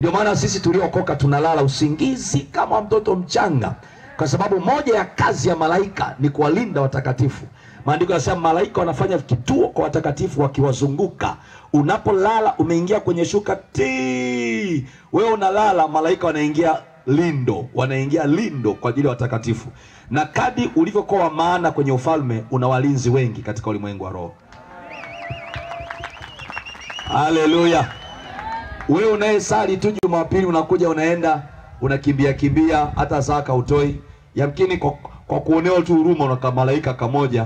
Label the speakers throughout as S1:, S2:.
S1: Ndio maana sisi tuliokoka tunalala usingizi kama mtoto mchanga, kwa sababu moja ya kazi ya malaika ni kuwalinda watakatifu. Maandiko yanasema malaika wanafanya kituo kwa watakatifu wakiwazunguka. Unapolala umeingia kwenye shuka wewe unalala, malaika wanaingia lindo kwa ajili ya watakatifu. Na kadi ulivyokuwa wa maana kwenye ufalme, una walinzi wengi katika ulimwengu wa roho. Haleluya. Wewe unayesali tu Jumapili unakuja unaenda unakimbia hata zaka utoi. Yamkini kwa kuonewa tu huruma una malaika kamoja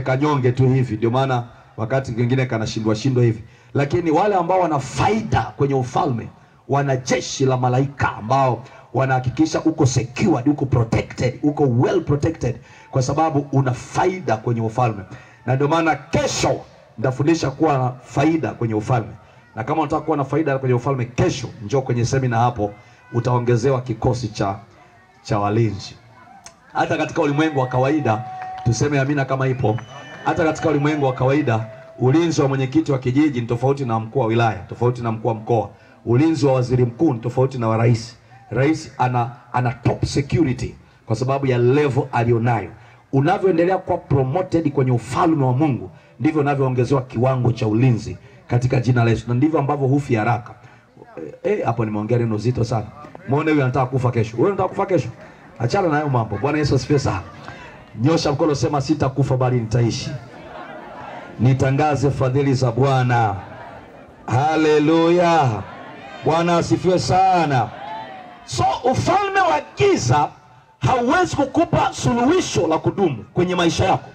S1: kanyonge tu hivi. Ndio maana wakati mwingine kanashindwa hivi. Lakini wale ambao wana faida kwenye ufalme, wana jeshi la malaika ambao wanahakikisha uko secured, uko protected, uko well protected, kwa sababu una faida kwenye ufalme. Na ndio maana kesho nitafundisha kuwa na faida kwenye ufalme. Na kama unataka kuwa na faida kwenye ufalme, kesho njoo kwenye semina hapo, utaongezewa kikosi cha walinzi. Hata katika ulimwengu wa kawaida, tuseme amina kama ipo, hata katika ulimwengu wa kawaida ulinzi wa mwenyekiti wa kijiji ni tofauti na mkuu wa wilaya, tofauti na mkuu wa mkoa. Ulinzi wa waziri mkuu ni tofauti na wa rais. Rais ana top security kwa sababu ya level alionayo. Unavyoendelea kuwa promoted kwenye ufalme wa Mungu, ndivyo unavyoongezewa kiwango cha ulinzi katika jina la Yesu, na ndivyo ambavyo hufi haraka. Hapo nimeongea neno zito sana. Muone huyu anataka kufa kesho. Wewe unataka kufa kesho? Achana na hayo mambo. Bwana Yesu asifiwe sana. Nyosha mkono, sema sitakufa bali nitaishi, nitangaze fadhili za Bwana. Haleluya. Bwana asifiwe sana. So ufalme wa giza hauwezi kukupa suluhisho la kudumu kwenye maisha yako.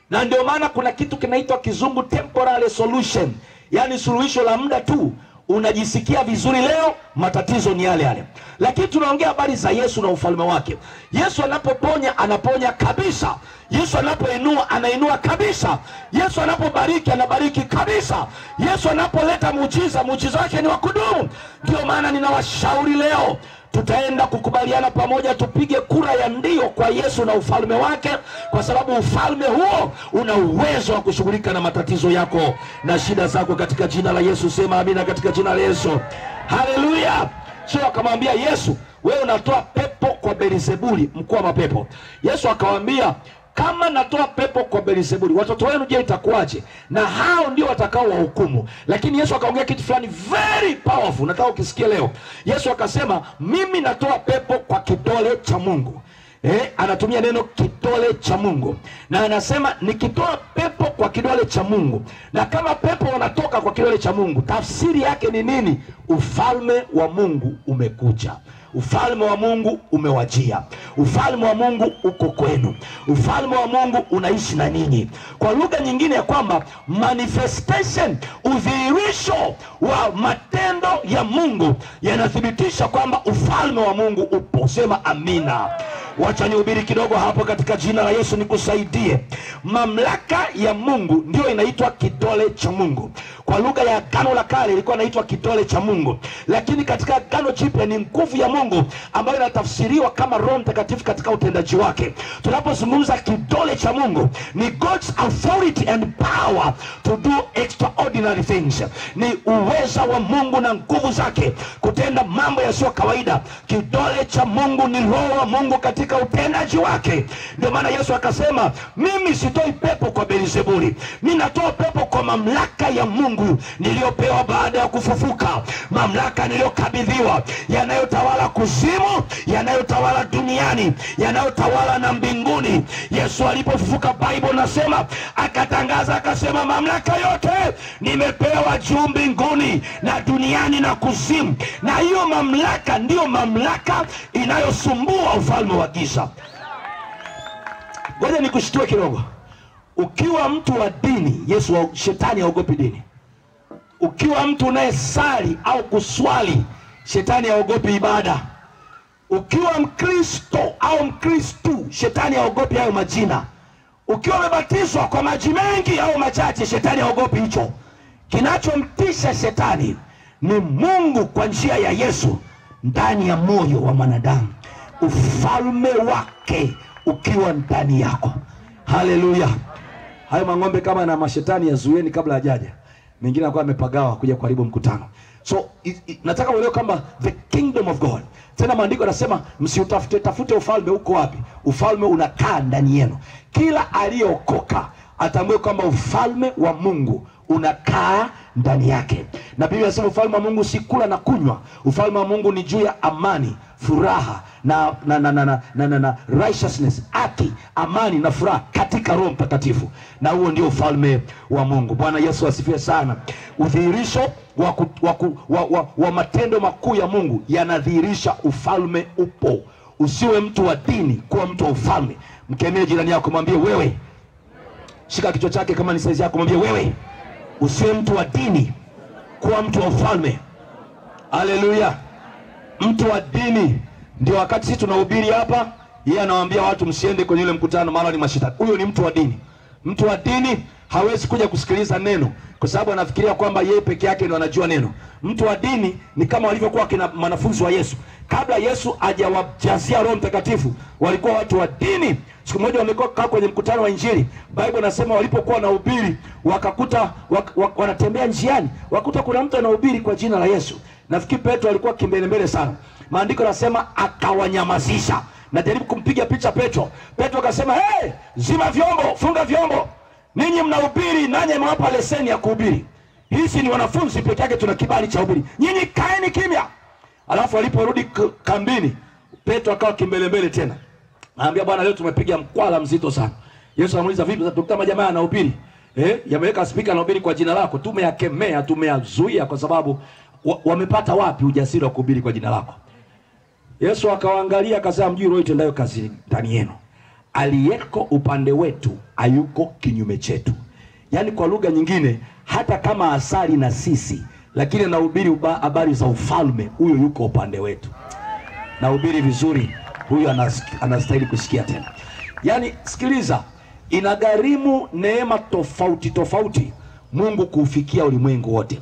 S1: Na ndio maana kuna kitu kinaitwa kizungu temporary solution, yani suluhisho la muda tu. Unajisikia vizuri leo, matatizo ni yale yale. Lakini tunaongea habari za Yesu na ufalme wake. Yesu anapoponya, anaponya kabisa. Yesu anapoinua, anainua kabisa. Yesu anapobariki, anabariki kabisa. Yesu anapoleta muujiza, muujiza wake ni wa kudumu. Ndio maana ninawashauri leo, tutaenda kukubaliana pamoja, tupige kura ya ndio kwa Yesu na ufalme wake, kwa sababu ufalme huo una uwezo wa kushughulika na matatizo yako na shida zako katika jina la Yesu. Sema amina katika jina la Yesu. Haleluya. Sio akamwambia Yesu, wewe unatoa pepo kwa Beelzebuli, mkuu wa mapepo. Yesu akamwambia, kama natoa pepo kwa Beelzebuli, watoto wenu je itakuwaje? Na hao ndio watakao wahukumu. Lakini Yesu akaongea kitu fulani very powerful, nataka ukisikia leo. Yesu akasema, mimi natoa pepo kwa kidole cha Mungu. Anatumia neno kidole cha Mungu. Na anasema nikitoa pepo kwa kidole cha Mungu, na kama pepo wanatoka kwa kidole cha Mungu, tafsiri yake ni nini? Ufalme wa Mungu umekuja. Ufalme wa Mungu umewajia. Ufalme wa Mungu uko kwenu. Ufalme wa Mungu unaishi na ninyi. Kwa lugha nyingine ya kwamba manifestation, udhihirisho wa matendo ya Mungu yanathibitisha kwamba ufalme wa Mungu upo. Sema amina. Wacha nihubiri kidogo hapo katika jina la Yesu nikusaidie. Mamlaka ya Mungu ndio inaitwa kidole cha Mungu. Kwa lugha ya Agano la Kale ilikuwa inaitwa kidole cha Mungu, lakini katika Agano Jipya ni nguvu ya Mungu ambayo inatafsiriwa kama Roho Mtakatifu katika utendaji wake. Tunapozungumza kidole cha Mungu, ni God's authority and power to do extraordinary things. Ni uweza wa Mungu na nguvu zake kutenda mambo yasiyo kawaida. Kidole cha Mungu ni Roho wa Mungu katika utendaji wake. Ndio maana Yesu akasema, mimi sitoi pepo kwa Beelzebuli, mimi natoa pepo kwa mamlaka ya Mungu niliyopewa baada ya kufufuka. Mamlaka niliyokabidhiwa, yanayotawala kuzimu, yanayotawala duniani, yanayotawala na mbinguni. Yesu alipofufuka, Bible nasema, akatangaza akasema, mamlaka yote nimepewa juu mbinguni na duniani na kuzimu. Na hiyo mamlaka ndiyo mamlaka inayosumbua ufalme wa giza. Ngoja nikushtue kidogo. Ukiwa mtu wa dini, shetani haogopi dini. Ukiwa mtu unayesali au kuswali, shetani haogopi ibada. Ukiwa Mkristo au Mkristu, shetani haogopi hayo majina. Ukiwa umebatizwa kwa maji mengi au machache, shetani haogopi hicho. Kinachomtisha shetani ni Mungu kwa njia ya Yesu ndani ya moyo wa mwanadamu, ufalme wake ukiwa ndani yako. Haleluya. Hayo mang'ombe kama na mashetani yazuieni kabla hajaja. Mengine anakuwa amepagawa kuja kuharibu mkutano. So nataka uelewe kwamba the kingdom of God. Tena maandiko yanasema tafute ufalme uko wapi? Ufalme unakaa ndani yenu. Kila aliyeokoka atambue kwamba ufalme wa Mungu unakaa ndani yake. Na Biblia inasema ufalme wa Mungu si kula na kunywa. Ufalme wa Mungu ni juu ya amani, furaha na righteousness, haki, amani na furaha katika Roho Mtakatifu. Na huo ndio ufalme wa Mungu. Bwana Yesu asifiwe sana. Udhihirisho wa matendo makuu ya Mungu yanadhihirisha ufalme upo. Usiwe mtu wa dini, kuwa mtu wa ufalme. Mkemee jirani yako, mwambie wewe. Shika kichwa chake kama ni saizi yako, mwambie wewe. Usiwe mtu wa dini, kuwa mtu wa ufalme. Haleluya. Mtu wa dini ndio wakati sisi tunahubiri hapa, yeye anawaambia watu msiende kwenye ile mkutano maana ni mashetani. Huyo ni mtu wa dini. Mtu wa dini hawezi kuja kusikiliza neno kwa sababu anafikiria kwamba yeye peke yake ndio anajua neno. Mtu wa dini ni kama walivyokuwa kina wanafunzi wa Yesu. Kabla Yesu hajawajazia Roho Mtakatifu, walikuwa watu wa dini. Siku moja wamekaa kwenye mkutano wa Injili. Biblia inasema walipokuwa wanahubiri, wakakuta wanatembea njiani, wakakuta kuna mtu anahubiri kwa jina la Yesu. Nafikiri Petro alikuwa kimbelembele sana. Maandiko yanasema akawanyamazisha. Najaribu kumpiga picha Petro. Petro akasema, "Hey, zima vyombo, funga vyombo. Ninyi mnahubiri, nani amewapa leseni ya kuhubiri? Hizi ni wanafunzi peke yake, tuna kibali cha kuhubiri. Nyinyi kaeni kimya." Alafu aliporudi kambini, Petro akawa kimbelembele tena. Anambia, "Bwana, leo tumepiga mkwala mzito sana." Yesu anamuuliza, "Vipi tukuta majamaa anahubiri? Yameweka speaker anahubiri kwa jina lako. Tumeyakemea, tumeyazuia kwa sababu wamepata wapi ujasiri wa kuhubiri kwa jina lako?" Yesu akawaangalia akasema, "Mjui roho itendayo kazi ndani yenu. Aliyeko upande wetu hayuko kinyume chetu." Yaani kwa lugha nyingine, hata kama asali na sisi, lakini anahubiri habari za ufalme, huyo yuko upande wetu. Nahubiri vizuri, huyo anastahili kusikia tena. Yaani sikiliza, inagharimu neema tofauti tofauti Mungu kuufikia ulimwengu wote.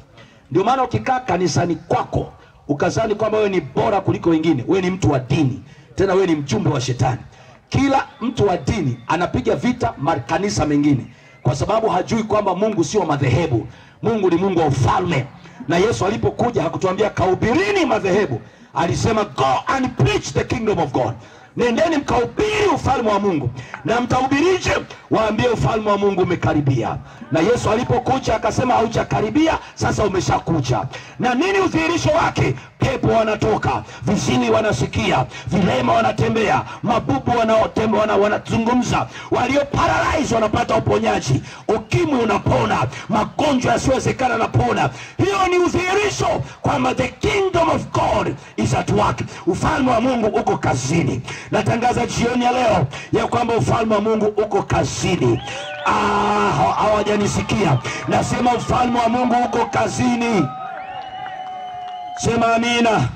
S1: Ndio maana ukikaa kanisani kwako ukazani kwamba wewe ni bora kuliko wengine, wewe ni mtu wa dini, tena wewe ni mjumbe wa shetani. Kila mtu wa dini anapiga vita makanisa mengine kwa sababu hajui kwamba Mungu sio madhehebu. Mungu ni Mungu wa ufalme. Na Yesu alipokuja hakutuambia kahubirini madhehebu. Alisema go and preach the kingdom of God. Nendeni mkahubiri ufalme wa Mungu. Na mtahubirije? Waambie ufalme wa Mungu umekaribia. Na Yesu alipokuja akasema haujakaribia, sasa umeshakuja. Na nini udhihirisho wake? Pepo wanatoka, viziwi wanasikia, vilema wanatembea, mabubu wanazungumza, walio paralyzed wanapata uponyaji, ukimwi unapona, magonjwa yasiyowezekana yanapona. Hiyo ni udhihirisho kwamba the kingdom of God is at work. Ufalme wa Mungu uko kazini. Natangaza jioni ya leo ya kwamba ufalme wa Mungu uko kazini. Hawajanisikia. Nasema ufalme wa Mungu uko kazini. Sema amina.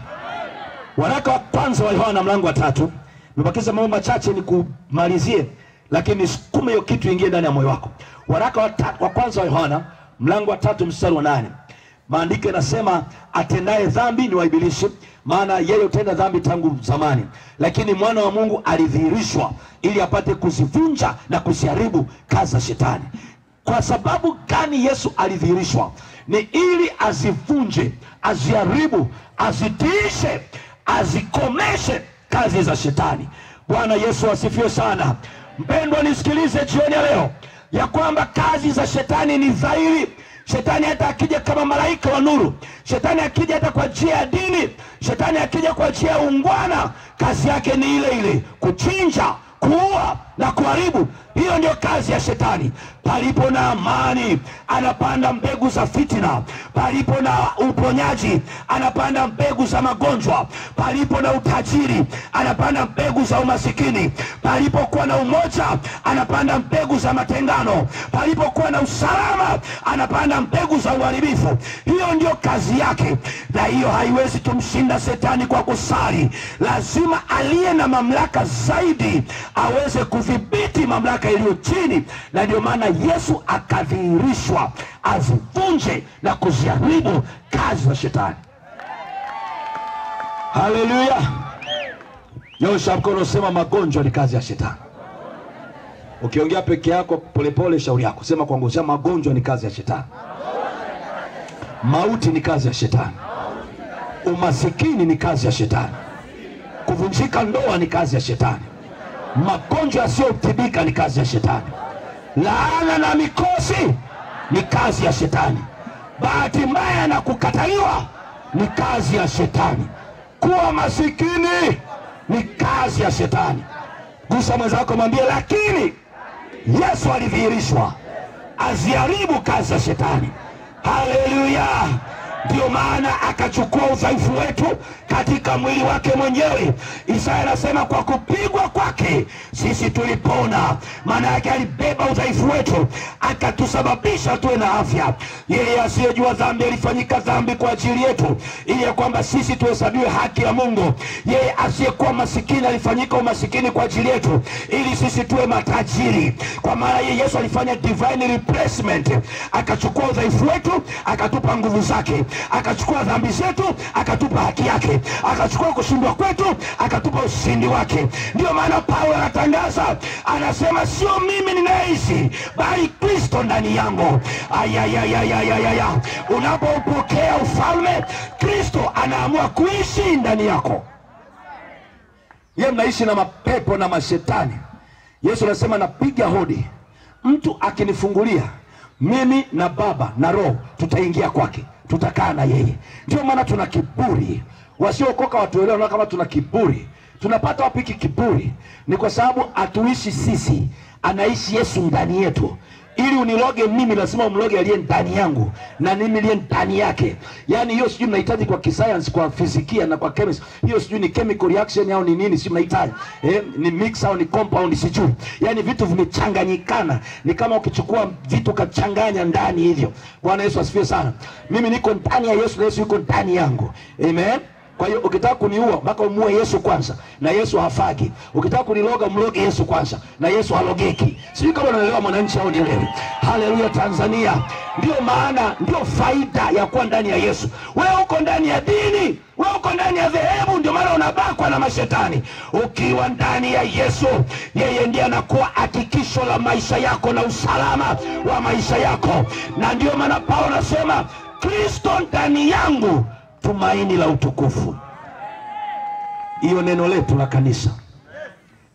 S1: Waraka wa kwanza wa Yohana mlango wa 3. Nimebakiza mambo machache ni kumalizie, lakini nisukume hiyo kitu ingie ndani ya moyo wako. Waraka wa kwanza wa Yohana mlango wa 3 mstari wa 8. Maandiko yanasema atendaye dhambi ni wa ibilisi, maana yeye hutenda dhambi tangu zamani. Lakini mwana wa Mungu alidhihirishwa ili apate kuzivunja na kuziharibu kazi za shetani. Kwa sababu gani Yesu alidhihirishwa? Ni ili azivunje, aziharibu, azitiishe, azikomeshe kazi za shetani. Bwana Yesu asifiwe sana. Mpendwa, nisikilize jioni ya leo ya kwamba kazi za shetani ni dhahiri. Shetani hata akija kama malaika wa nuru, shetani akija hata kwa njia ya dini, shetani akija kwa njia ya ungwana, kazi yake ni ile ile: kuchinja, kuua na kuharibu. Hiyo ndio kazi ya shetani. Palipo na amani anapanda mbegu za fitina. Palipo na uponyaji anapanda mbegu za magonjwa. Palipo na utajiri anapanda mbegu za umasikini. Palipokuwa na umoja anapanda mbegu za matengano. Palipokuwa na usalama anapanda mbegu za uharibifu. Hiyo ndio kazi yake, na hiyo haiwezi tumshinda shetani kwa kusali. Lazima aliye na mamlaka zaidi aweze kudhibiti mamlaka iliyo chini, na ndio maana Yesu akadhihirishwa azivunje na kuziharibu kazi za shetani. Haleluya. Nyosha mkono, sema magonjwa ni kazi ya shetani. Ukiongea peke yako polepole, shauri yako. Sema kwa nguvu, magonjwa ni kazi ya shetani. Mauti ni kazi ya shetani. Umasikini ni kazi ya shetani. Kuvunjika ndoa ni kazi ya shetani. Magonjwa yasiyotibika ni kazi ya shetani. Laana na mikosi ni kazi ya shetani. Bahati mbaya na kukataliwa ni kazi ya shetani. Kuwa masikini ni kazi ya shetani. Gusa mwenzako mwambie, lakini Yesu alidhihirishwa aziharibu kazi ya shetani. Haleluya! Ndio maana akachukua udhaifu wetu katika mwili wake mwenyewe. Isaya anasema kwa kupigwa kwake sisi tulipona. Maana yake alibeba udhaifu wetu akatusababisha tuwe na afya. Yeye asiyejua dhambi alifanyika dhambi kwa ajili yetu, ili ya kwamba sisi tuhesabiwe haki ya Mungu. Yeye asiyekuwa masikini alifanyika umasikini kwa ajili yetu, ili sisi tuwe matajiri. Kwa maana yeye Yesu alifanya divine replacement. Akachukua udhaifu wetu akatupa nguvu zake, akachukua dhambi zetu akatupa haki yake, akachukua kushindwa kwetu akatupa ushindi wake. Ndio maana Paulo anatangaza, anasema sio mimi ninaishi bali Kristo ndani yangu. Unapopokea ufalme, Kristo anaamua kuishi ndani yako. Yeye mnaishi na mapepo na mashetani. Yesu anasema napiga hodi, mtu akinifungulia mimi na Baba na Roho tutaingia kwake, tutakaa na yeye. Ndio maana tuna kiburi. Wasiokoka watuelewa kama tuna kiburi. Tunapata wapi kiburi? Ni kwa sababu hatuishi sisi, anaishi Yesu ndani yetu. Ili uniloge mimi lazima umloge aliye ndani yangu na mimi niliye ndani yake. Yaani hiyo sijui mnahitaji kwa kisayansi, kwa fizikia na kwa chemistry. Hiyo sijui ni chemical reaction au ni nini, sijui mnahitaji. Ni mix au ni compound sijui. Yaani vitu vimechanganyikana. Ni kama ukichukua vitu kachanganya ndani hivyo. Bwana Yesu asifiwe sana. Mimi niko ndani ya Yesu na Yesu yuko ndani yangu. Amen. Kwa hiyo ukitaka kuniua mpaka umuue Yesu kwanza, na Yesu hafagi. Ukitaka kuniloga mloge Yesu kwanza, na Yesu halogeki. Sijui kama unaelewa mwananchi au nielewi. Haleluya Tanzania. Ndio maana, ndio faida ya kuwa ndani ya Yesu. Wewe uko ndani ya dini, wewe uko ndani ya dhehebu, ndio maana unabakwa na mashetani. Ukiwa ndani ya Yesu, yeye ndiye anakuwa hakikisho la maisha yako na usalama wa maisha yako. Na ndio maana Paulo anasema Kristo ndani yangu, tumaini la utukufu. Hiyo neno letu la kanisa.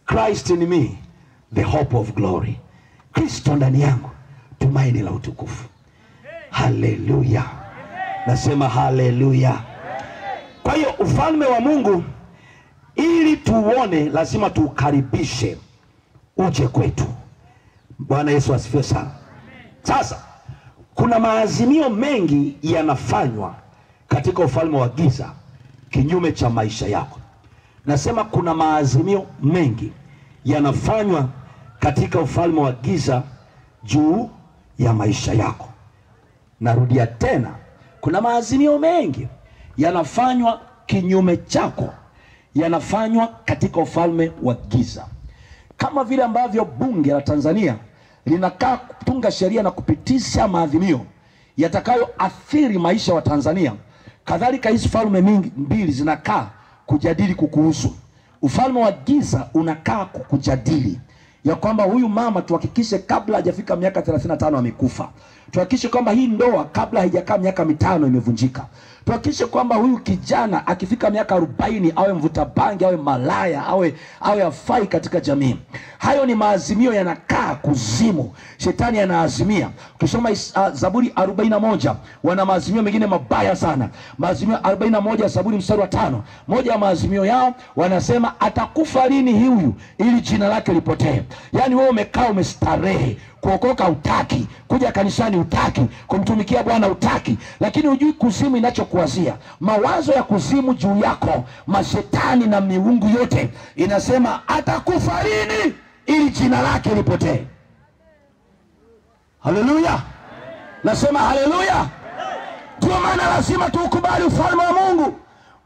S1: Christ in me, the hope of glory. Kristo ndani yangu, tumaini la utukufu. Haleluya. Nasema haleluya. Kwa hiyo ufalme wa Mungu, ili tuone, lazima tuukaribishe uje kwetu. Bwana Yesu asifiwe sana. Sasa kuna maazimio mengi yanafanywa katika ufalme wa giza kinyume cha maisha yako. Nasema kuna maazimio mengi yanafanywa katika ufalme wa giza juu ya maisha yako. Narudia tena, kuna maazimio mengi yanafanywa kinyume chako, yanafanywa katika ufalme wa giza. Kama vile ambavyo bunge la Tanzania linakaa kutunga sheria na kupitisha maadhimio yatakayoathiri maisha wa Tanzania, kadhalika hizi falme mbili zinakaa kujadili kukuhusu. Ufalme wa giza unakaa kukujadili ya kwamba huyu mama tuhakikishe kabla hajafika miaka 35 amekufa. Tuhakikishe kwamba hii ndoa kabla haijakaa miaka 5 imevunjika. Tuhakikishe kwamba huyu kijana akifika miaka 40 awe mvuta bangi, awe malaya, awe afai katika jamii. Hayo ni maazimio yanakaa kuzimu. Shetani anaazimia. Ukisoma Zaburi 41, wana maazimio mengine mabaya sana. Maazimio 41 Zaburi mstari wa 5. Moja ya maazimio yao wanasema atakufa lini huyu ili jina lake lipotee. Yaani wewe umekaa umestarehe, kuokoka utaki, kuja kanisani utaki, kumtumikia Bwana utaki, lakini hujui kuzimu inachokuwazia. Mawazo ya kuzimu juu yako, mashetani na miungu yote inasema atakufa lini ili jina lake lipotee. Haleluya. Nasema haleluya. Ndio maana lazima tukubali ufalme wa Mungu.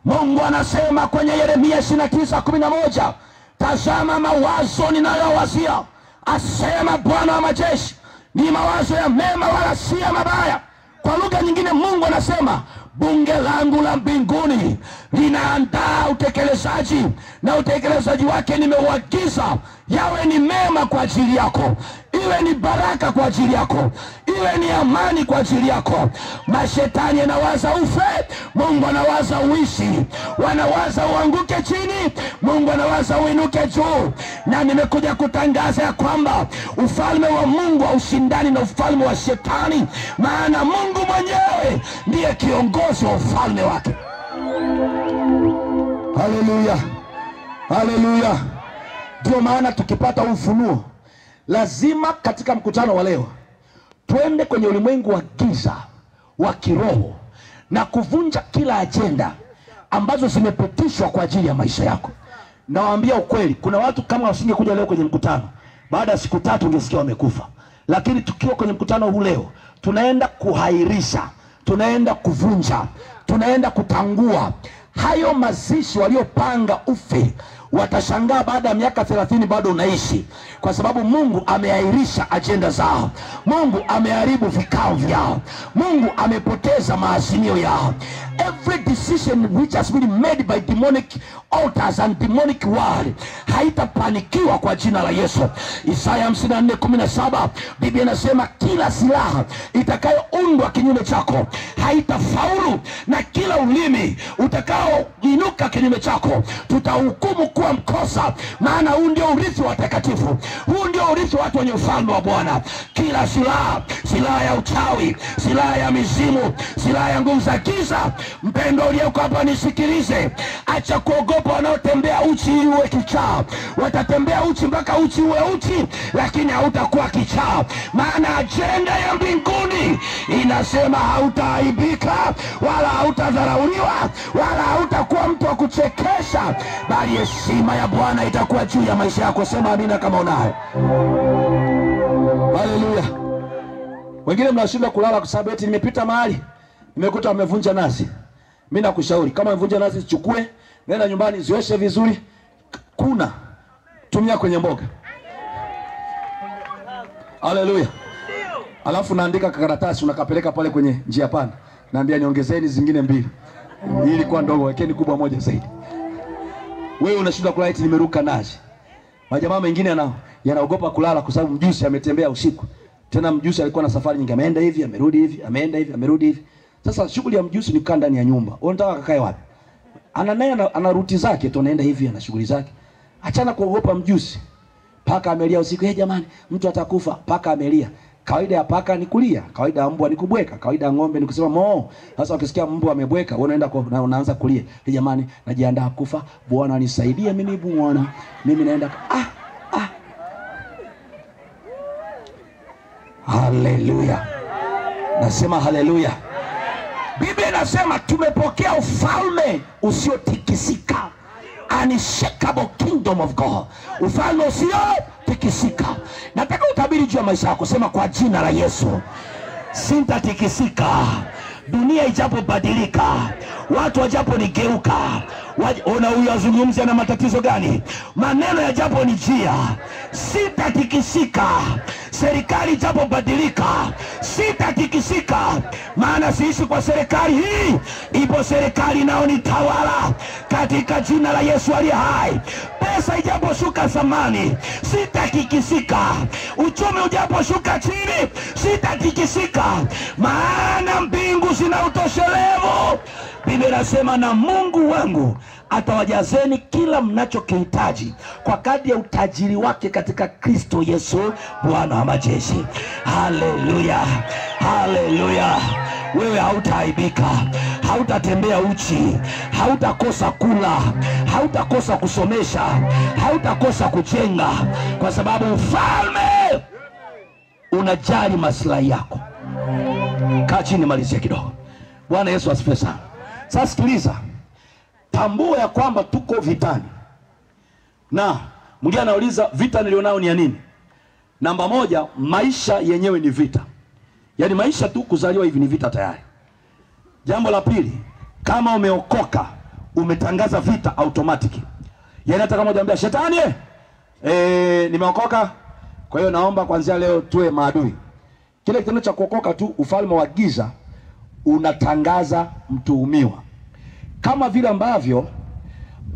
S1: Mungu anasema kwenye Yeremia 29:11, tazama mawazo ninayowazia, asema Bwana wa majeshi, ni mawazo ya mema wala si ya mabaya. Kwa lugha nyingine Mungu anasema
S2: bunge langu la mbinguni linaandaa utekelezaji, na utekelezaji wake nimeuagiza yawe ni mema kwa ajili yako, iwe ni baraka kwa ajili yako, iwe ni amani kwa ajili yako. Mashetani anawaza ufe, Mungu anawaza uishi. Wanawaza uanguke chini, Mungu anawaza uinuke juu. Na nimekuja kutangaza ya kwamba ufalme wa Mungu haushindani na ufalme wa shetani, maana Mungu mwenyewe ndiye kiongozi wa ufalme wake. Haleluya, haleluya. Ndio maana tukipata ufunuo, lazima katika mkutano wa leo twende kwenye ulimwengu wa giza wa kiroho na kuvunja kila ajenda ambazo zimepitishwa kwa ajili ya maisha yako. Nawaambia ukweli, kuna watu kama wasingekuja leo kwenye mkutano, baada ya siku 3 ungesikia wamekufa. Lakini tukiwa kwenye mkutano huu leo, tunaenda kuhairisha, tunaenda kuvunja, tunaenda kutangua hayo mazishi waliopanga ufe. Watashangaa baada ya miaka 30 bado unaishi, kwa sababu Mungu ameahirisha ajenda zao. Mungu ameharibu vikao vyao. Mungu amepoteza maazimio yao. Every decision which has been made by demonic altars and demonic word haitapanikiwa kwa jina la Yesu. Isaya 54:17 Biblia inasema kila silaha itakayoundwa kinyume chako haitafaulu, na kila ulimi utakaoinuka kinyume chako tutahukumu kuwa mkosa. Maana huu ndio urithi wa watakatifu, huu ndio urithi wa watu wenye ufalme wa Bwana. Kila silaha, silaha ya uchawi, silaha ya mizimu, silaha ya nguvu za giza. Mpendwa uliyeko hapa nisikilize, acha kuogopa wanaotembea uchi ili uwe kichaa. Watatembea uchi mpaka uchi uwe uchi, lakini hautakuwa kichaa. Maana ajenda ya mbinguni inasema hautaaibika, wala hautadharauliwa, wala hautakuwa mtu wa kuchekesha, bali heshima ya Bwana itakuwa juu ya maisha yako. Sema amina kama unayo. Haleluya. Wengine mnashinda kulala kwa sababu eti nimepita mahali nimekuta wamevunja nazi. Mimi nakushauri, kama umevunja nazi chukue, nenda nyumbani zioshe vizuri, kuna tumia kwenye mboga. Haleluya. Alafu naandika karatasi unakapeleka pale kwenye njia panda. Naambia niongezeni zingine 2. Hii ilikuwa ndogo, wekeni kubwa moja zaidi. Wewe unashinda kulala eti nimeruka nazi. Majamaa mengine yanaogopa kulala kwa sababu mjusi ametembea usiku. Tena mjusi alikuwa na safari nyingi, ameenda hivi, amerudi hivi, ameenda hivi, amerudi hivi. Sasa shughuli ya mjusi ni kukaa ndani ya nyumba. Wewe unataka kakae wapi? Ana ruti zake tu, anaenda hivi, ana shughuli zake. Achana kuogopa mjusi. Paka amelia usiku, jamani, mtu atakufa. Paka amelia. Kawaida ya paka ni kulia, kawaida ya mbwa ni kubweka, kawaida ya ng'ombe ni kusema moo. Sasa ukisikia mbwa amebweka, unaenda unaanza kulia. Jamani, najiandaa kufa, Bwana nisaidie mimi Bwana. Mimi naenda Haleluya. Nasema haleluya. Biblia inasema tumepokea ufalme usiotikisika. Unshakable kingdom of God. Ufalme usiotikisika. Nataka utabiri juu ya maisha yako. Sema kwa jina la Yesu, sintatikisika. Dunia ijapobadilika, watu wajapo nigeuka, ona huyu azungumzia na matatizo gani? Maneno yajapo nijia, sitatikisika. Serikali ijapobadilika, sitatikisika. Maana siishi kwa serikali hii, ipo serikali inaonitawala katika jina la Yesu aliye hai. Pesa ijaposhuka thamani, sitatikisika. Uchumi ujaposhuka chini, sitatikisika. Maana mbingu zina utoshelevu. Biblia inasema na Mungu wangu atawajazeni kila mnachokihitaji kwa kadri ya utajiri wake katika Kristo Yesu Bwana wa majeshi. Haleluya, haleluya. Wewe hautaaibika, hautatembea uchi, hautakosa kula, hautakosa kusomesha, hautakosa kujenga, kwa sababu ufalme unajali maslahi yako. Kaa chini, malizia kidogo. Bwana Yesu asifiwe sana. Sasa sikiliza, tambua ya kwamba tuko vitani. Na mwingine anauliza vita nilionao ni ya nini? Namba 1, maisha yenyewe ni vita. Yaani maisha tu kuzaliwa hivi ni vita tayari. Jambo la pili, kama umeokoka, umetangaza vita automatic. Yaani hata kama unamwambia shetani, nimeokoka, kwa hiyo naomba kuanzia leo tuwe maadui. Kile kitendo cha kuokoka tu, ufalme wa giza unatangaza mtuhumiwa. Kama vile ambavyo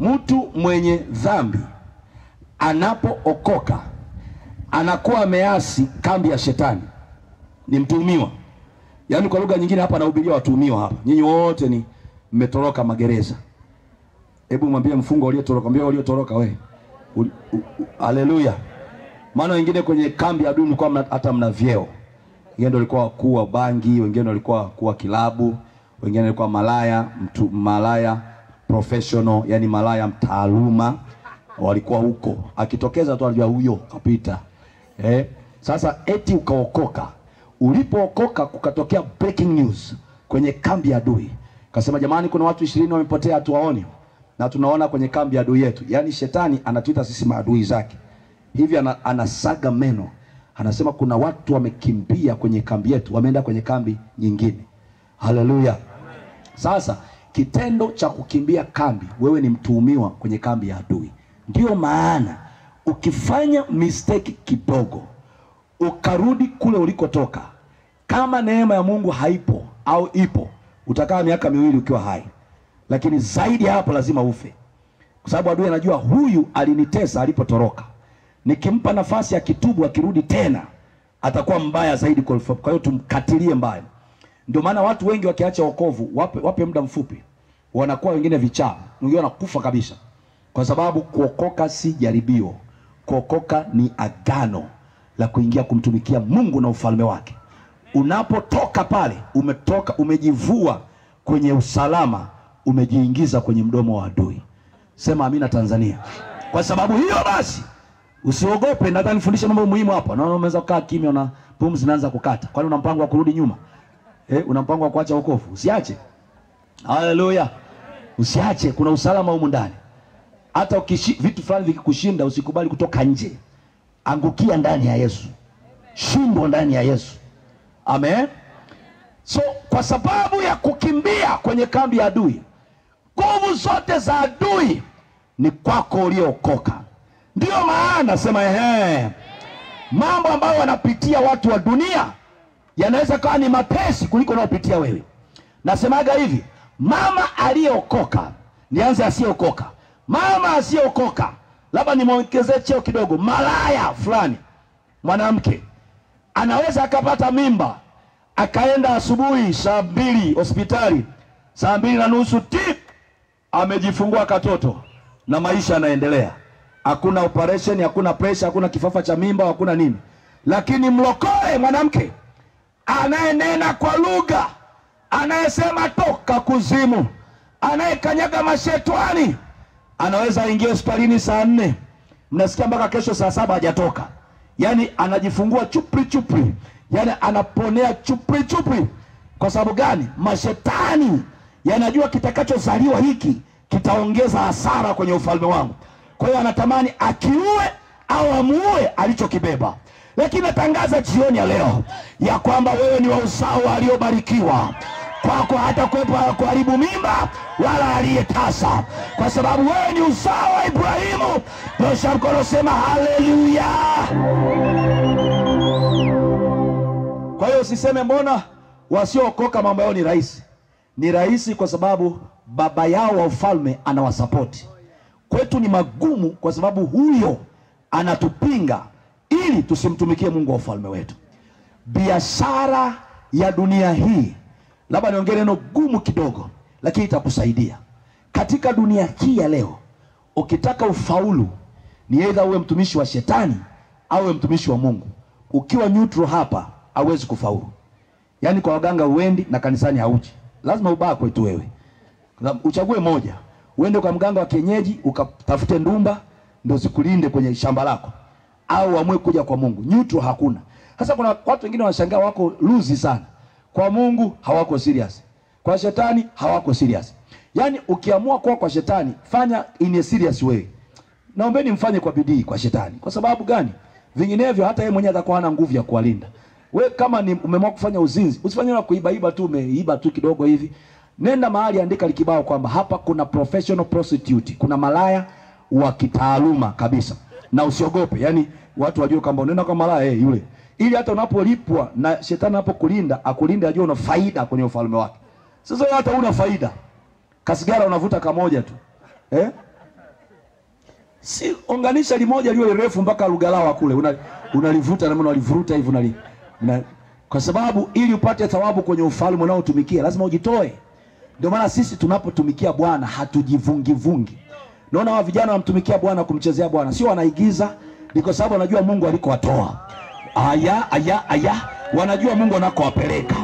S2: mtu mwenye dhambi anapookoka anakuwa ameasi kambi ya shetani, ni mtuhumiwa. Yaani kwa lugha nyingine hapa nahubiria watuhumiwa hapa. Nyinyi wote ni mmetoroka magereza. Hebu mwambie mfungo uliotoroka, mwambie uliotoroka wewe. Haleluya. Maana wengine kwenye kambi ya dumu kwa hata mna vyeo. Wengine ndio walikuwa wakuu wa bangi, wengine walikuwa wakuu wa kilabu, wengine walikuwa malaya, malaya professional, yani malaya mtaaluma, walikuwa huko. Akitokeza tu alijua huyo kapita. Sasa eti ukaokoka. Ulipookoka kukatokea breaking news kwenye kambi ya adui. Kasema jamani, kuna watu 20 wamepotea hatuwaoni. Na tunaona kwenye kambi ya adui yetu. Yaani shetani anatuita sisi maadui zake. Hivi anasaga meno. Anasema kuna watu wamekimbia kwenye kambi yetu, wameenda kwenye kambi nyingine. Haleluya. Sasa kitendo cha kukimbia kambi, wewe ni mtuhumiwa kwenye kambi ya adui. Ndio maana ukifanya mistake kidogo ukarudi kule ulikotoka, kama neema ya Mungu haipo au ipo, utakaa miaka 2 ukiwa hai. Lakini zaidi hapo lazima ufe. Kwa sababu adui anajua huyu alinitesa alipotoroka. Nikimpa nafasi ya kitubu akirudi tena atakuwa mbaya zaidi kwa hiyo tumkatilie mbaya. Ndio maana watu wengi wakiacha wokovu, wape muda mfupi, wanakuwa wengine vichaa, wengine wanakufa kabisa. Kwa sababu kuokoka si jaribio. Kuokoka ni agano la kuingia kumtumikia Mungu na ufalme wake. Unapotoka pale, umetoka, umejivua kwenye usalama, umejiingiza kwenye mdomo wa adui. Sema amina Tanzania. Kwa sababu hiyo basi usiogope. Nataka nifundishe mambo muhimu hapa. Naona umeweza kukaa kimya na pumzi zinaanza kukata. Kwani una mpango wa kurudi nyuma? Una mpango wa kuacha wokovu? Usiache. Haleluya. Usiache, kuna usalama huko ndani. Hata vitu fulani vikikushinda usikubali kutoka nje. Angukia ndani ya Yesu. Shindwa ndani ya Yesu. Amen. So kwa sababu ya kukimbia kwenye kambi ya adui, nguvu zote za adui ni kwako uliokoka. Ndio maana sema mambo ambayo wanapitia watu wa dunia yanaweza kuwa ni mapesi kuliko unayopitia wewe. Nasemaga hivi, mama aliyeokoka, nianze asiyeokoka. Mama asiyeokoka, labda nimuongezee cheo kidogo, malaya fulani, mwanamke anaweza akapata mimba, akaenda asubuhi saa 2 hospitali, saa 2:30 tip amejifungua katoto na maisha yanaendelea. Hakuna operation, hakuna pressure, hakuna kifafa cha mimba, hakuna nini. Lakini mlokole mwanamke anayenena kwa lugha, anayesema toka kuzimu, anayekanyaga mashetani, anaweza ingia hospitalini saa 4, mnasikia mpaka kesho saa 7 hajatoka. Yani anajifungua chupri. Yani anaponea chupri. Kwa sababu gani? Mashetani yanajua kitakachozaliwa hiki kitaongeza hasara kwenye ufalme wangu. Kwa hiyo anatamani akiue au amuue alichokibeba. Lakini natangaza jioni ya leo ya kwamba wewe ni wa uzao aliobarikiwa. Kwako hata kuharibu mimba wala aliyetasa, kwa sababu wewe ni uzao wa Ibrahimu. Nyosha mkono, sema haleluya. Kwa hiyo usiseme mbona wasiookoka mambo yao ni rahisi. Ni rahisi kwa sababu baba yao wa ufalme anawasapoti. Kwetu ni magumu kwa sababu huyo anatupinga ili tusimtumikie Mungu wa ufalme wetu. Biashara ya dunia hii, labda niongee neno gumu kidogo, lakini itakusaidia. Katika dunia hii ya leo, ukitaka ufaulu, ni either uwe mtumishi wa shetani au uwe mtumishi wa Mungu. Ukiwa neutral hapa, hauwezi kufaulu. Yaani kwa waganga uendi na kanisani hauji. Lazima ubakwe tu wewe. Uchague moja. Uende kwa mganga wa kienyeji ukatafute ndumba ndio zikulinde kwenye shamba lako, au amue kuja kwa Mungu. Neutral hakuna. Sasa kuna watu wengine wanashangaa wako luzi sana. Kwa Mungu hawako serious. Kwa shetani hawako serious. Yaani ukiamua kwa shetani, fanya in a serious way. Naombeni mfanye kwa bidii kwa shetani. Kwa sababu gani? Vinginevyo hata yeye mwenyewe atakuwa hana nguvu ya kuwalinda. We kama ni umeamua kufanya uzinzi, usifanye na kuiba tu, umeiba tu kidogo hivi. Nenda mahali, andika likibao kwamba hapa kuna professional prostitute, kuna malaya wa kitaaluma kabisa. Na usiogope, yani watu wajue kwamba unaenda kwa malaya yule. Ili hata unapolipwa na shetani anapokulinda, akulinde ajue una faida kwenye ufalme wake. Sasa hata una faida. Kasigara unavuta kamoja tu. Si unganisha limoja liwe refu mpaka Lugalawa kule. Unalivuta na unalivuruta hivi kwa sababu ili upate thawabu kwenye ufalme unaotumikia lazima ujitoe. Ndio maana sisi tunapotumikia Bwana hatujivungi. Naona wa vijana wanamtumikia Bwana kumchezea Bwana, sio wanaigiza, ni kwa sababu wanajua Mungu alikowatoa. Aya, wanajua Mungu anakowapeleka.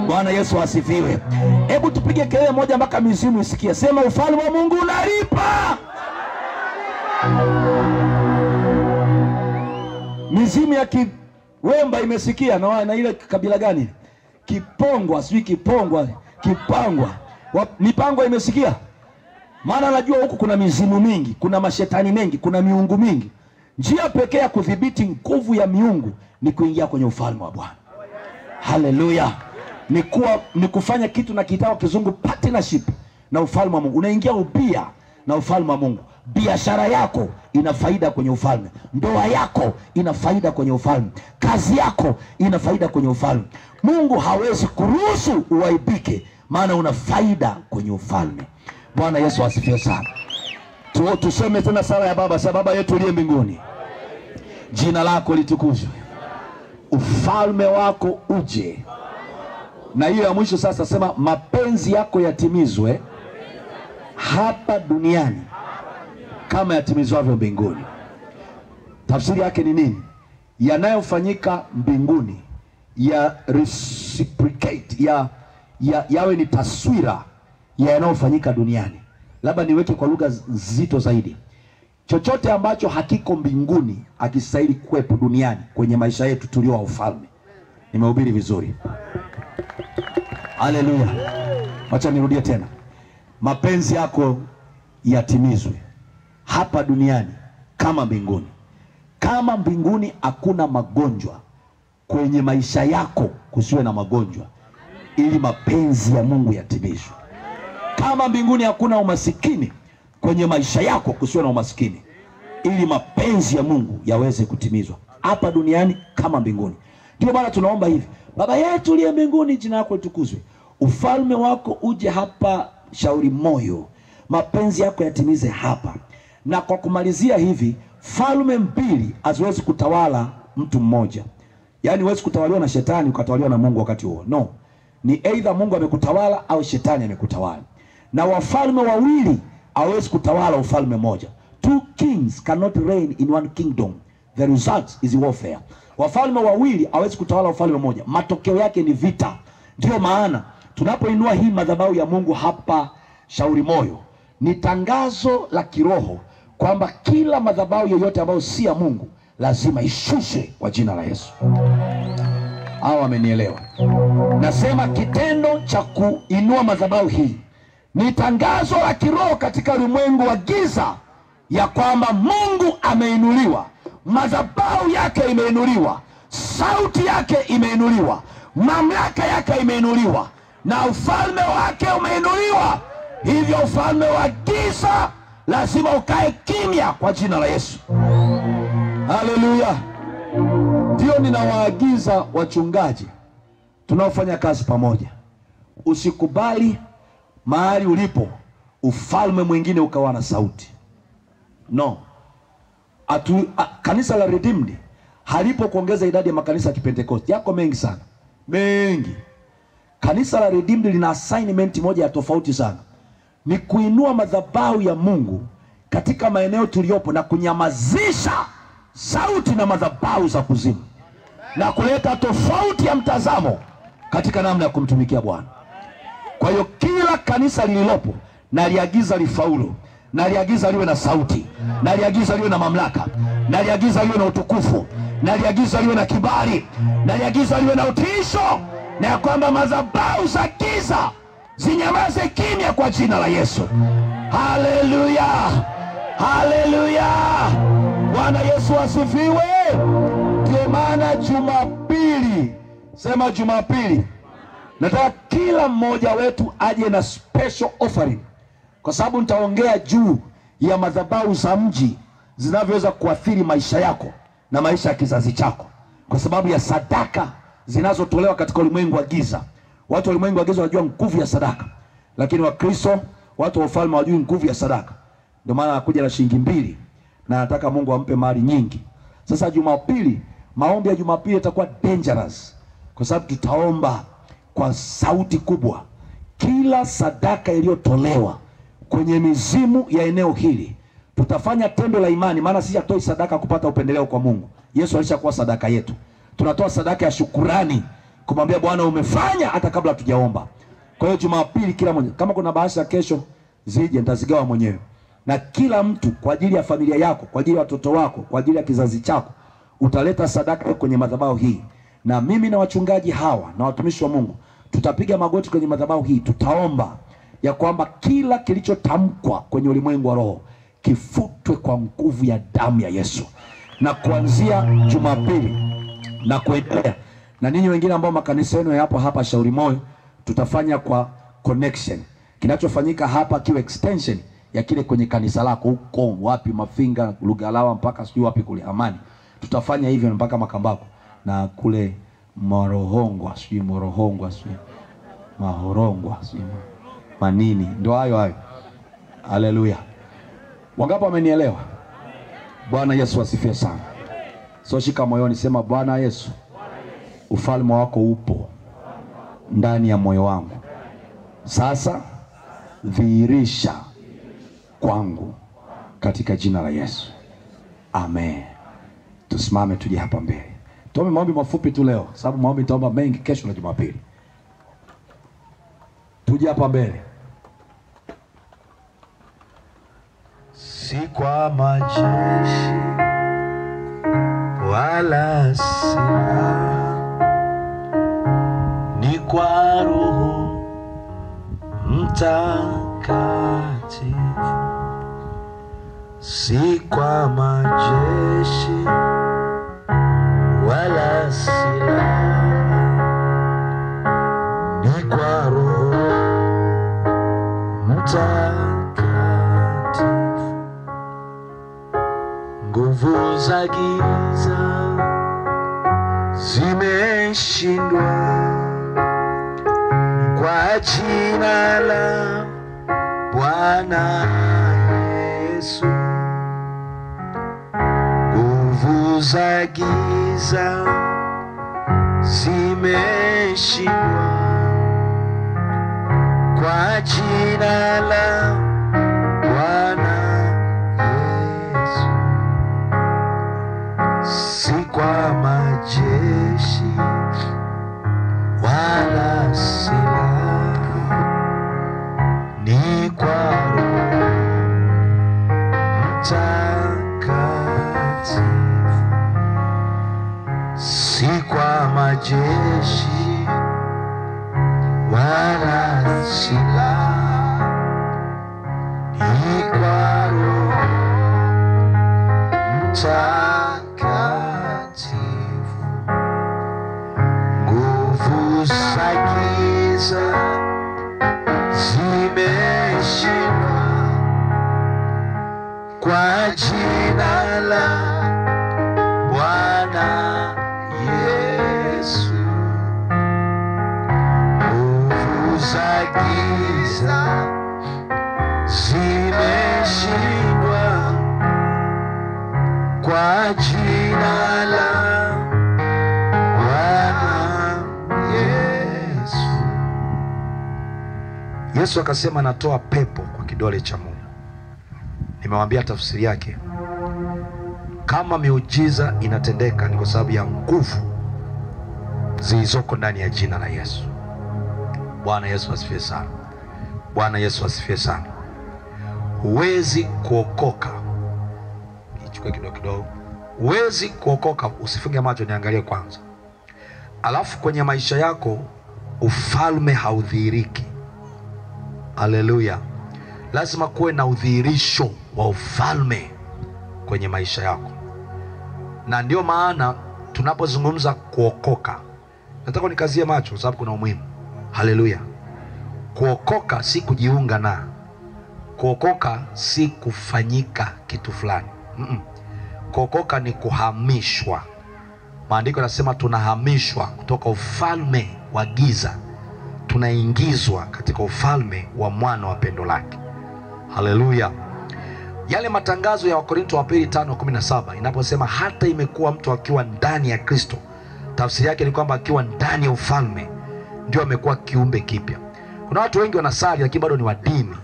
S2: Bwana Yesu asifiwe. Hebu tupige kelele moja mpaka mizimu isikie. Sema ufalme wa Mungu unalipa. Mizimu ya Kiwemba imesikia na ile kabila gani? Kipongwa, sijui Kipangwa. Mipangwa imesikia? Maana najua huku kuna mizimu mingi, kuna mashetani mengi, kuna miungu mingi. Njia pekee ya kudhibiti nguvu ya miungu ni kuingia kwenye ufalme wa Bwana. Haleluya. Ni kufanya kitu na kitao kizungu partnership na ufalme wa Mungu. Unaingia ubia na ufalme wa Mungu. Biashara yako ina faida kwenye ufalme. Ndoa yako ina faida kwenye ufalme. Kazi yako ina faida kwenye ufalme. Mungu hawezi kuruhusu uaibike, maana una faida kwenye ufalme. Bwana Yesu asifiwe sana. Tuseme tena sala ya Baba. Sasa Baba yetu uliye mbinguni, jina lako litukuzwe. Ufalme wako uje. Na hiyo ya mwisho sasa sema mapenzi yako yatimizwe hapa duniani kama yatimizwavyo mbinguni. Tafsiri yake ni nini? Yanayofanyika mbinguni ya reciprocate, yawe ni taswira ya yanayofanyika duniani. Labda niweke kwa lugha nzito zaidi. Chochote ambacho hakiko mbinguni hakistahili kuwepo duniani kwenye maisha yetu tulio wa ufalme. Nimehubiri vizuri? Haleluya. Acha nirudie tena. Mapenzi yako yatimizwe hapa duniani kama mbinguni. Kama mbinguni hakuna magonjwa, kwenye maisha yako kusiwe na magonjwa, ili mapenzi ya Mungu yatimizwe. Kama mbinguni hakuna umasikini, kwenye maisha yako kusiwe na umasikini, ili mapenzi ya Mungu yaweze kutimizwa hapa duniani kama mbinguni. Ndio maana tunaomba hivi: Baba yetu uliye mbinguni, jina lako litukuzwe. Ufalme wako uje hapa Shauri Moyo. Mapenzi yako yatimize hapa. Na kwa kumalizia hivi, falme mbili haziwezi kutawala mtu mmoja. Yaani huwezi kutawaliwa na shetani ukatawaliwa na Mungu wakati huo. No. Ni either Mungu amekutawala au shetani amekutawala. Na wafalme wawili hawezi kutawala ufalme moja. Two kings cannot reign in one kingdom. The result is warfare. Wafalme wawili hawezi kutawala ufalme moja. Matokeo yake ni vita. Ndio maana tunapoinua hii madhabahu ya Mungu hapa Shauri Moyo, ni tangazo la kiroho kwamba kila madhabahu yoyote ambayo si ya Mungu lazima ishushe kwa jina la Yesu. Hao wamenielewa? Nasema kitendo cha kuinua madhabahu hii ni tangazo la kiroho katika ulimwengu wa giza ya kwamba Mungu ameinuliwa, madhabahu yake imeinuliwa, sauti yake imeinuliwa, mamlaka yake imeinuliwa, na ufalme wake umeinuliwa. Hivyo ufalme wa giza lazima ukae kimya kwa jina la Yesu. Haleluya. Ndio ninawaagiza wachungaji tunaofanya kazi pamoja, usikubali mahali ulipo ufalme mwingine ukawa na sauti. No. Kanisa la Redeemed halipo kuongeza idadi ya makanisa ya Kipentekoste. Yako mengi sana. Mengi. Kanisa la Redeemed lina assignment moja ya tofauti sana. Ni kuinua madhabahu ya Mungu katika maeneo tuliyopo na kunyamazisha sauti na madhabahu za kuzimu, na kuleta tofauti ya mtazamo katika namna ya kumtumikia Bwana. Kwa hiyo kila kanisa lililopo naliagiza lifaulu, naliagiza liwe na sauti, naliagiza liwe na mamlaka, naliagiza liwe na utukufu, naliagiza liwe na kibali, naliagiza liwe na utiisho, na ya kwamba madhabahu za giza zinyamaze kimya kwa jina la Yesu. Haleluya. Haleluya. Bwana Yesu asifiwe. Ndio maana Jumapili, sema Jumapili, nataka kila mmoja wetu aje na special offering, kwa sababu nitaongea juu ya madhabahu za mji zinavyoweza kuathiri maisha yako na maisha ya kizazi chako, kwa sababu ya sadaka zinazotolewa katika ulimwengu wa giza. Watu wa ulimwengu wa giza wanajua nguvu ya sadaka, lakini Wakristo, watu wa ufalme hawajui nguvu ya sadaka. Ndio maana anakuja na shilingi 2 na anataka Mungu ampe mali nyingi. Sasa Jumapili, maombi ya Jumapili yatakuwa dangerous, kwa sababu tutaomba kwa sauti kubwa. Kila sadaka iliyotolewa kwenye mizimu ya eneo hili, tutafanya tendo la imani, maana sisi hatoi sadaka kupata upendeleo kwa Mungu. Yesu alishakuwa sadaka yetu. Tunatoa sadaka ya shukurani kumwambia Bwana umefanya hata kabla hatujaomba. Kwa hiyo Jumapili kila mmoja, kama kuna bahasha kesho zije, nitazigawa mwenyewe. Na kila mtu kwa ajili ya familia yako, kwa ajili ya watoto wako, kwa ajili ya kizazi chako, utaleta sadaka kwenye madhabahu hii. Na mimi na wachungaji hawa na watumishi wa Mungu tutapiga magoti kwenye madhabahu hii, tutaomba ya kwamba kila kilichotamkwa kwenye ulimwengu wa roho kifutwe kwa nguvu ya damu ya Yesu. Na kuanzia Jumapili na kuendelea, na ninyi wengine ambao makanisa yenu yapo hapa Shauri Moyo, tutafanya kwa connection. Kinachofanyika hapa kiwe extension ya kile kwenye kanisa lako huko wapi, Mafinga, Lugalawa, mpaka sijui wapi kule Amani. Tutafanya hivyo mpaka Makambako na kule Morohongwa, sijui Morohongwa, sijui Mahorongwa, sijui manini, ndio hayo. Haleluya. Wangapi wamenielewa? Bwana Yesu asifiwe sana. So shika moyoni, sema Bwana Yesu, ufalme wako upo ndani ya moyo wangu. Sasa dhihirisha kwangu katika jina la Yesu. Amen. Tusimame tuje hapa mbele. Tuombe maombi mafupi tu leo, sababu maombi nitaomba mengi kesho na Jumapili. Tuje hapa mbele.
S1: Si kwa majeshi wala silaha, ni kwa Roho Mtakatifu. Si kwa majeshi wala silaha, ni kwa Roho Mtakatifu. Nguvu za giza zimeshindwa kwa jina la Bwana Yesu. Nguvu za giza zimeshindwa kwa jina la Bwana Yesu. Si kwa majeshi wala silaha, ni kwa Roho Mtakatifu. Si kwa majeshi wala silaha, ni kwa Roho Mtakatifu. Nguvu za giza zimeshindwa kwa jina la Bwana Yesu. Nguvu za giza zimeshindwa kwa jina la Bwana Yesu. Yesu akasema natoa pepo kwa kidole cha Mungu. Nimewaambia tafsiri yake. Kama miujiza inatendeka ni kwa sababu ya nguvu zilizoko ndani ya jina la Yesu. Bwana Yesu asifiwe sana. Bwana Yesu asifiwe sana. Huwezi kuokoka, nichukue kidogo. Huwezi kuokoka, usifunge macho, niangalie kwanza. Alafu kwenye maisha yako ufalme haudhihiriki. Haleluya. Lazima kuwe na udhihirisho wa ufalme kwenye maisha yako. Na ndio maana tunapozungumza kuokoka, nataka nikazie macho sababu kuna umuhimu. Haleluya. Kuokoka si kujiunga na. Kuokoka si kufanyika kitu fulani. Kuokoka ni kuhamishwa. Maandiko yanasema tunahamishwa kutoka ufalme wa giza tunaingizwa katika ufalme wa mwana wa pendo lake. Haleluya. Yale matangazo ya Wakorintho wa pili 5:17 inaposema hata imekuwa mtu akiwa ndani ya Kristo, tafsiri yake ni kwamba akiwa ndani ya ufalme ndio amekuwa kiumbe kipya. Kuna watu wengi wanasali lakini bado ni wa dini.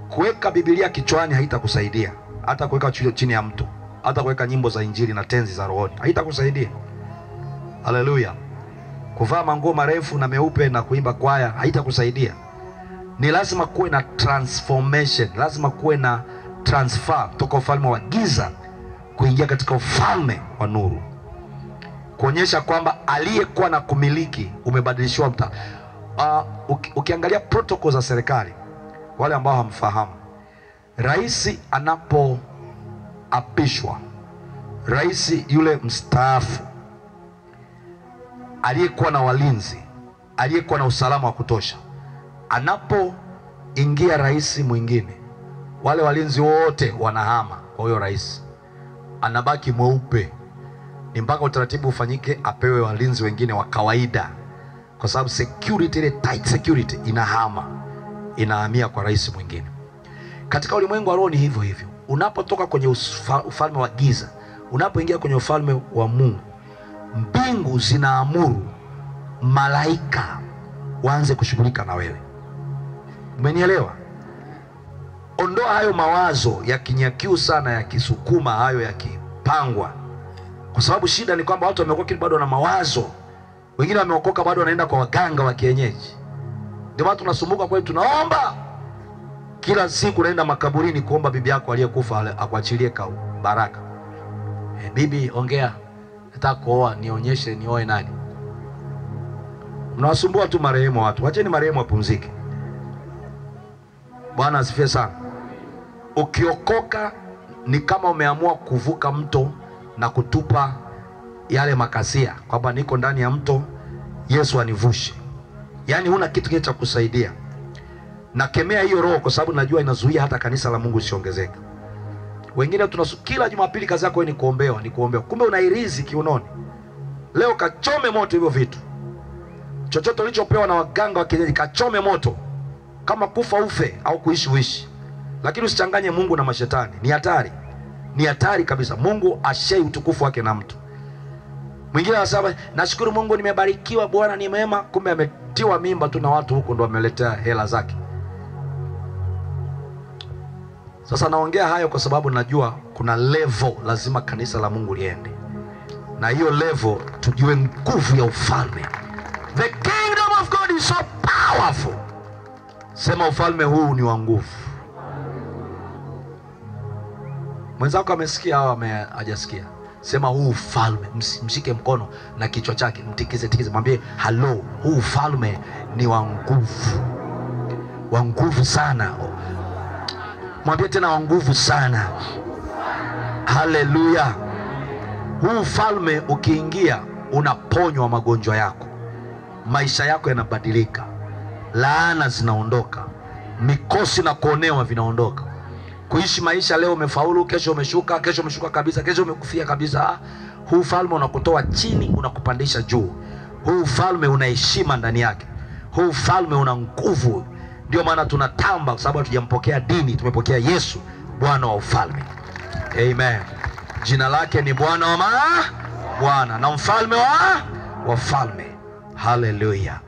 S1: Kuweka Biblia kichwani haitakusaidia, hata kuweka chini ya mto, hata kuweka nyimbo za injili na tenzi za rohoni haitakusaidia. Haleluya. Kuvaa manguo marefu na meupe na kuimba kwaya haitakusaidia. Ni lazima kuwe na transformation, lazima kuwe na transfer kutoka ufalme wa giza kuingia katika ufalme wa nuru, kuonyesha kwamba aliyekuwa na kumiliki umebadilishwa mta. Ukiangalia protocol za serikali, wale ambao hamfahamu, rais anapoapishwa, rais yule mstaafu aliyekuwa na walinzi, aliyekuwa na usalama wa kutosha, anapoingia rais mwingine, wale walinzi wote wanahama. Kwa hiyo rais anabaki mweupe. Ni mpaka utaratibu ufanyike apewe walinzi wengine wa kawaida, kwa sababu security, ile tight security inahamia kwa rais mwingine. Katika ulimwengu wa roho ni hivyo hivyo. Unapotoka kwenye ufalme wa giza, unapoingia kwenye ufalme wa Mungu, mbingu zinaamuru malaika waanze kushughulika na wewe. Umenielewa? Ondoa hayo mawazo ya kinyakiu sana, ya kisukuma, hayo ya kipangwa. Kwa sababu shida ni kwamba watu wameokoka bado na mawazo. Wengine wameokoka bado wanaenda kwa waganga wa kienyeji. Ndio maana tunasumbuka kweli, tunaomba kila siku, naenda makaburini kuomba bibi yako aliyekufa akuachilie baraka. Bibi, ongea, nataka kuoa, nionyeshe nioe nani? Mnawasumbua tu marehemu watu. Wacheni marehemu wapumzike. Bwana asifiwe sana. Ukiokoka ni kama umeamua kuvuka mto na kutupa yale makasia, kwamba niko ndani ya mto, Yesu anivushe. Yaani huna kitu kile cha kusaidia. Nakemea hiyo roho, kwa sababu najua inazuia hata kanisa la Mungu lisiongezeke. Wengine kila Jumapili kazi yako ni kuombewa, kumbe unairizi kiunoni. Leo kachome moto hivyo vitu. Chochote ulichopewa na waganga wa kienyeji kachome moto. Kama kufa ufe au kuishi uishi. Lakini usichanganye Mungu na mashetani. Ni hatari. Ni hatari kabisa. Mungu ashei utukufu wake na mtu. Mwingine anasema nashukuru Mungu nimebarikiwa, Bwana ni mwema, kumbe ametiwa mimba tu na watu huko ndo ameletea hela zake. Sasa naongea hayo kwa sababu najua kuna level lazima kanisa la Mungu liende. Na hiyo level tujue nguvu ya ufalme. The kingdom of God is so powerful. Sema ufalme huu ni wa nguvu. Mwenzako amesikia au hajasikia? Sema huu ufalme, mshike mkono na kichwa chake, mtikize, mwambie hello, huu ufalme ni wa nguvu. Wa nguvu sana. Mwambie tena wa nguvu sana. Haleluya. Huu ufalme ukiingia, unaponywa magonjwa yako. Maisha yako yanabadilika. Laana zinaondoka. Mikosi na kuonewa vinaondoka. Kuishi maisha leo umefaulu, kesho umeshuka, kesho umeshuka kabisa, kesho umekufia kabisa. Huu ufalme unakutoa chini, unakupandisha juu. Huu ufalme una heshima ndani yake. Huu ufalme una nguvu. Ndio maana tunatamba, kwa sababu hatujampokea dini, tumepokea Yesu, Bwana wa ufalme. Amen. Jina lake ni Bwana wa Bwana na mfalme wa wafalme. Haleluya.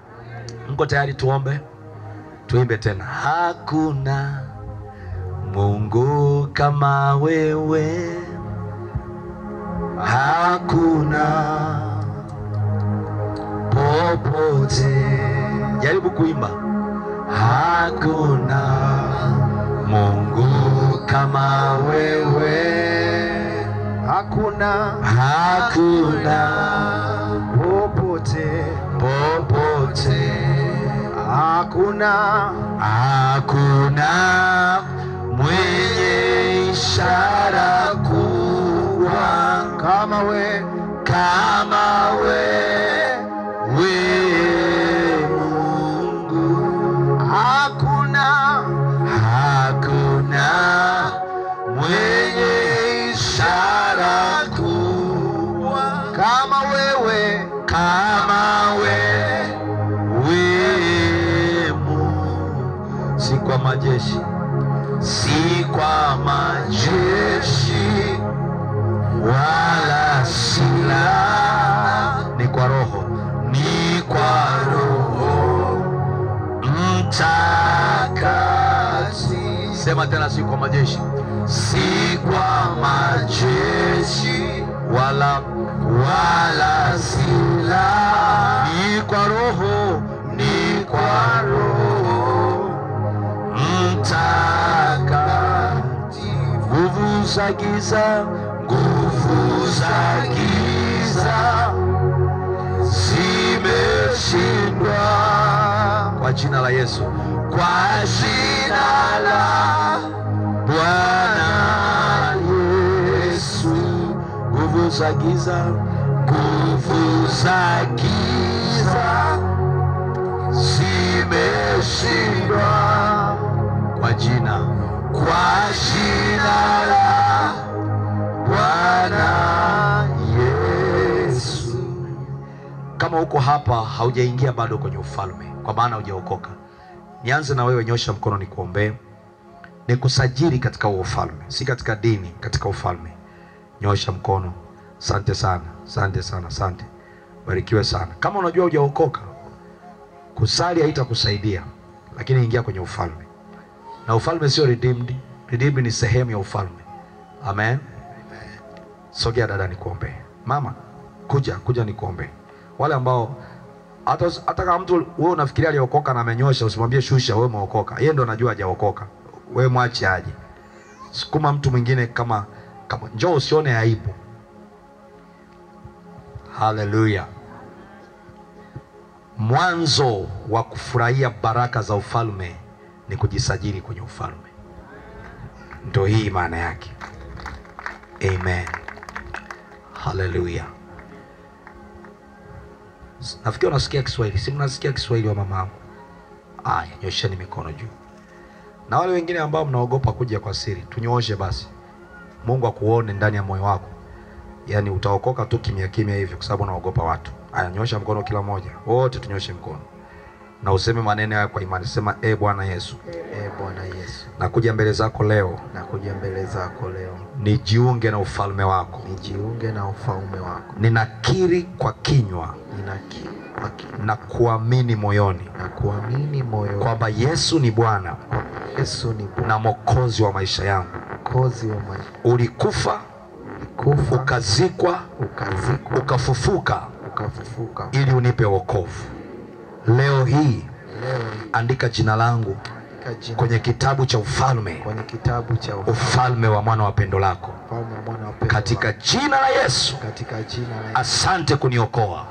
S1: Mko tayari tuombe? Tuimbe tena. Hakuna Mungu kama wewe, hakuna popote. Jaribu kuimba. Hakuna Mungu kama wewe,
S3: hakuna popote, hakuna
S1: mwenye ishara kubwa
S3: kama wewe, Mungu. Hakuna
S1: mwenye ishara kubwa
S3: kama wewe,
S1: wewe
S2: wala silaha, ni kwa Roho, ni kwa Roho Mtakatifu. Sema tena, si kwa majeshi, si kwa majeshi wala silaha, ni kwa Roho, ni kwa Roho Mtakatifu. Nguvu za giza, nguvu za giza zimeshindwa kwa jina la Yesu, kwa jina la Bwana Yesu. Nguvu za giza, nguvu za giza zimeshindwa kwa jina la Bwana Yesu. Kama uko hapa haujaingia bado kwenye ufalme, kwa maana hujaokoka, nianze na wewe. Nyosha mkono nikuombee, nikusajili katika ufalme, si katika dini, katika ufalme. Nyosha mkono. Asante sana, asante sana, asante. Barikiwe sana. Kama unajua hujaokoka, kusali haitakusaidia, lakini ingia kwenye ufalme. Na ufalme sio redeemed. Redeemed ni sehemu ya ufalme. Amen. Sogea dada nikuombe. Mama, kuja nikuombe. Wale ambao hata kama mtu wewe unafikiria aliokoka na amenyosha, usimwambie shusha, wewe umeokoka. Yeye ndo anajua hajaokoka. Wewe mwache aje. Sukuma mtu mwingine kama njoo, usione aibu. Haleluya. Mwanzo wa kufurahia baraka za ufalme ni kujisajili kwenye ufalme. Ndio hii maana yake. Amen. Haleluya. Nafikiri unasikia Kiswahili. Si mnasikia Kiswahili wa mama wangu? Aya, nyosheni mikono juu. Na wale wengine ambao mnaogopa kuja kwa siri, tunyooshe basi. Mungu akuone ndani ya moyo wako. Yaani utaokoka tu kimya kimya hivi kwa sababu unaogopa watu. Aya, nyosha mkono kila mmoja. Wote tunyoshe mkono. Na useme maneno haya kwa imani. Sema, Bwana Yesu.
S3: Bwana Yesu.
S2: Nakuja mbele zako leo.
S3: Nakuja mbele zako leo.
S2: Nijiunge na ufalme wako.
S3: Nijiunge na ufalme wako.
S2: Ninakiri kwa kinywa.
S3: Ninakiri kwa kinywa.
S2: Na kuamini moyoni.
S3: Na kuamini moyoni.
S2: Kwamba Yesu ni Bwana.
S3: Yesu ni Bwana.
S2: Na Mwokozi wa maisha yangu.
S3: Mwokozi wa maisha.
S2: Ulikufa. Ukazikwa. Ukafufuka. Ili unipe wokovu. Leo hii andika jina langu kwenye kitabu cha ufalme, ufalme wa mwana wa pendo lako, katika jina la Yesu. Asante kuniokoa.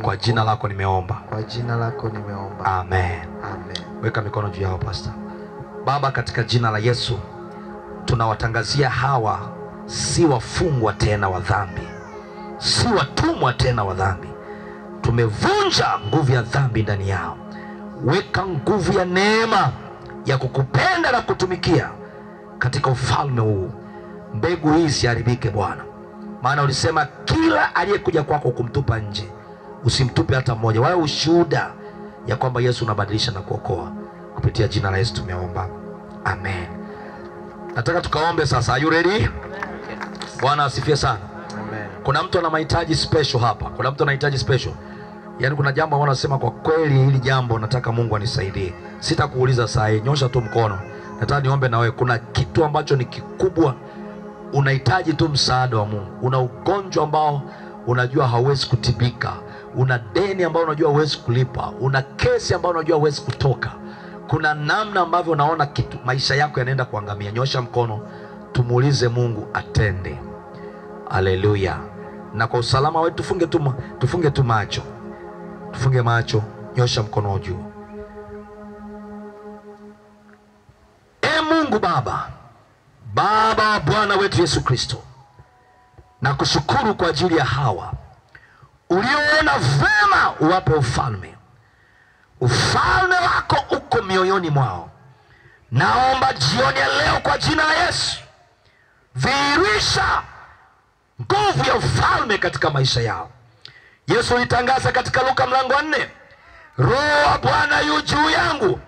S2: Kwa jina lako nimeomba. Amen. Weka mikono juu yao, pastor. Baba, katika jina la Yesu tunawatangazia hawa si wafungwa tena wa dhambi, si watumwa tena wa dhambi. Tumevunja nguvu ya dhambi ndani yao. Weka nguvu ya neema ya kukupenda na kutumikia katika ufalme huu. Mbegu hii isiharibike Bwana, maana ulisema kila aliyekuja kwako kumtupa nje usimtupe hata mmoja. Wala ushuhuda ya kwamba Yesu unabadilisha na kuokoa. Kupitia jina la Yesu tumeomba. Amen. Nataka tukaombe sasa. Are you ready? Bwana asifiwe sana.
S3: Amen.
S2: Kuna mtu ana mahitaji special hapa. Kuna mtu anahitaji special. Yaani kuna jambo ambalo nasema kwa kweli hili jambo nataka Mungu anisaidie. Sitakuuliza saa hii, nyosha tu mkono. Nataka niombe na wewe. Kuna kitu ambacho ni kikubwa, unahitaji tu msaada wa Mungu. Una ugonjwa ambao unajua hauwezi kutibika. Una deni ambao unajua hauwezi kulipa. Una kesi ambao unajua hauwezi kutoka. Kuna namna ambavyo unaona kitu maisha yako yanaenda kuangamia. Nyosha mkono, tumuulize Mungu atende. Haleluya. Na kwa usalama wetu tufunge tu macho. Tufunge macho. Nyosha mkono juu. Mungu Baba Bwana wetu Yesu Kristo, na kushukuru kwa ajili ya hawa ulioona vema uwape ufalme. Ufalme wako uko mioyoni mwao. Naomba jioni ya leo kwa jina la Yesu, dhihirisha nguvu ya ufalme katika maisha yao. Yesu alitangaza katika Luka mlango 4, Roho wa Bwana yu juu yangu,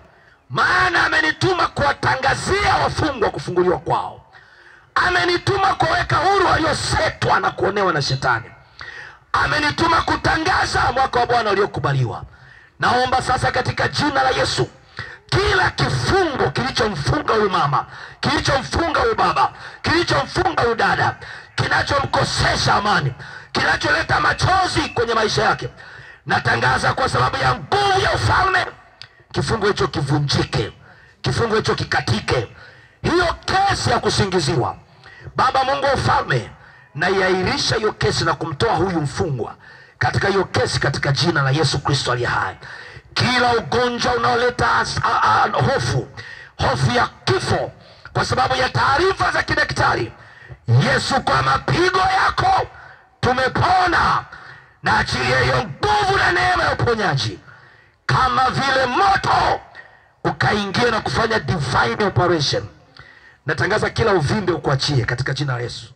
S2: maana amenituma kuwatangazia wafungwa kufunguliwa kwao, amenituma kuweka huru waliosetwa na kuonewa na shetani. Amenituma kutangaza mwaka wa Bwana uliokubaliwa. Naomba sasa katika jina la Yesu, kila kifungo kilichomfunga huyu mama, kilichomfunga huyu baba, kilichomfunga huyu dada, kinachomkosesha amani, kinacholeta machozi kwenye maisha yake, natangaza kwa sababu ya nguvu ya ufalme, kifungo hicho kivunjike, kifungo hicho kikatike. Hiyo kesi ya kusingiziwa, Baba Mungu wa ufalme, na iairisha hiyo kesi na kumtoa huyu mfungwa katika hiyo kesi katika jina la Yesu Kristo aliye hai. Kila ugonjwa unaoleta hofu ya kifo kwa sababu ya taarifa za kidaktari, Yesu, kwa mapigo yako tumepona, na achilia hiyo nguvu na neema ya uponyaji kama vile moto ukaingia na kufanya divine operation. Natangaza kila uvimbe ukuachie katika jina la Yesu.